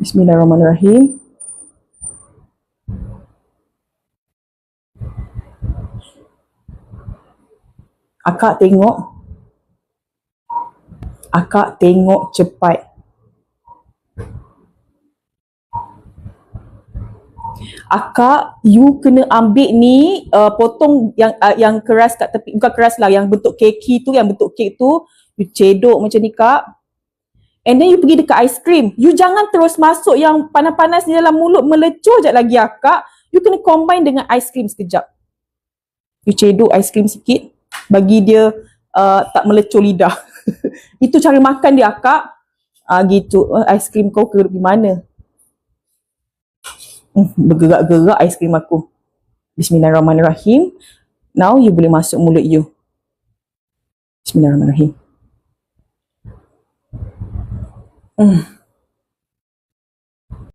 Bismillahirrahmanirrahim. Akak tengok cepat. Akak, you kena ambil ni, potong yang keras kat tepi, bukan keras lah, yang bentuk keki tu, yang bentuk kek tu, you cedok macam ni kak. And then you pergi dekat aiskrim. You jangan terus masuk yang panas-panas di dalam mulut, melecur je lagi akak. You kena combine dengan aiskrim sekejap. You cedok aiskrim sikit, bagi dia tak melecur lidah. Itu cara makan dia akak. Gitu, aiskrim kau ke mana? Bergerak-gerak aiskrim aku. Bismillahirrahmanirrahim. Now you boleh masuk mulut you. Bismillahirrahmanirrahim.